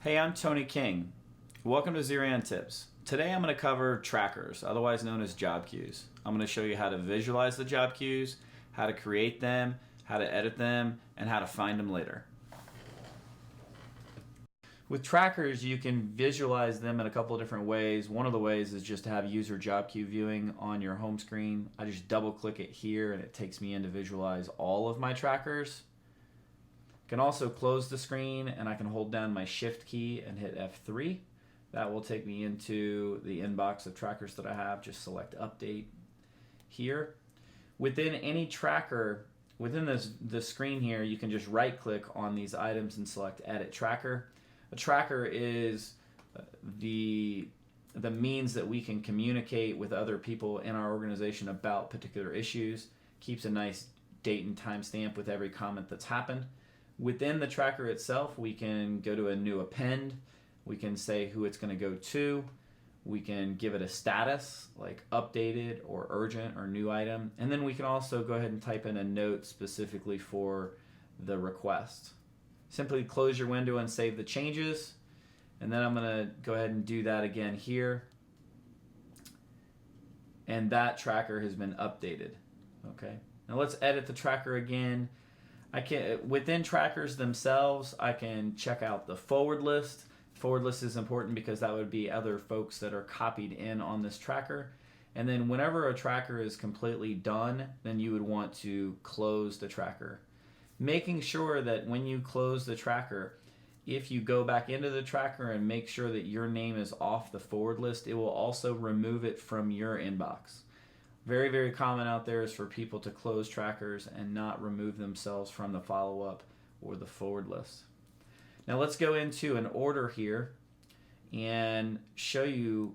Hey, I'm Tony King. Welcome to Zerion Tips. Today I'm going to cover trackers, otherwise known as job queues. I'm going to show you how to visualize the job queues, how to create them, how to edit them, and how to find them later. With trackers, you can visualize them in a couple of different ways. One of the ways is just to have user job queue viewing on your home screen. I just double click it here and it takes me in to visualize all of my trackers. I can also close the screen and I can hold down my shift key and hit F3. That will take me into the inbox of trackers that I have. Just select update here. Within any tracker, within this screen here, you can just right click on these items and select edit tracker. A tracker is the means that we can communicate with other people in our organization about particular issues. Keeps a nice date and time stamp with every comment that's happened. Within the tracker itself, we can go to a new append. We can say who it's going to go to. We can give it a status like updated or urgent or new item. And then we can also go ahead and type in a note specifically for the request. Simply close your window and save the changes. And then I'm going to go ahead and do that again here. And that tracker has been updated. Okay. Now let's edit the tracker again. Within trackers themselves, I can check out the forward list. Forward list is important because that would be other folks that are copied in on this tracker. And then whenever a tracker is completely done, then you would want to close the tracker. Making sure that when you close the tracker, if you go back into the tracker and make sure that your name is off the forward list, it will also remove it from your inbox. Very, very common out there is for people to close trackers and not remove themselves from the follow-up or the forward list. Now let's go into an order here and show you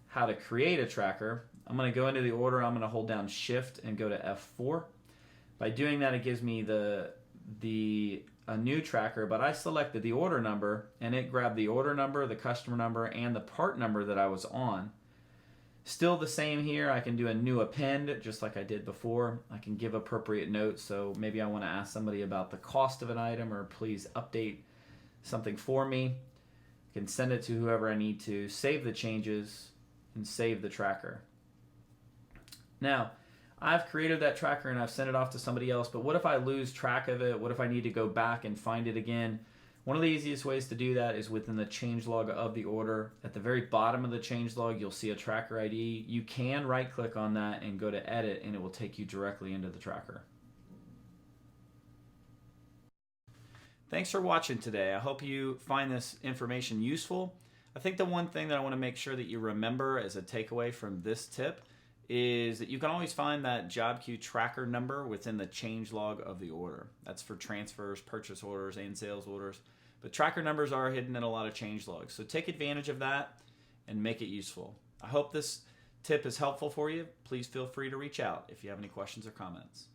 how to create a tracker. I'm going to go into the order. I'm going to hold down Shift and go to F4. By doing that, it gives me a new tracker, but I selected the order number and it grabbed the order number, the customer number, and the part number that I was on. Still the same here. I can do a new append just like I did before. I can give appropriate notes. So maybe I want to ask somebody about the cost of an item or please update something for me. I can send it to whoever I need to, save the changes, and save the tracker. Now, I've created that tracker and I've sent it off to somebody else, but what if I lose track of it? What if I need to go back and find it again? One of the easiest ways to do that is within the changelog of the order. At the very bottom of the changelog, you'll see a tracker ID. You can right click on that and go to edit and it will take you directly into the tracker. Thanks for watching today. I hope you find this information useful. I think the one thing that I want to make sure that you remember as a takeaway from this tip is that you can always find that job queue tracker number within the changelog of the order. That's for transfers, purchase orders, and sales orders. But tracker numbers are hidden in a lot of changelogs. So take advantage of that and make it useful. I hope this tip is helpful for you. Please feel free to reach out if you have any questions or comments.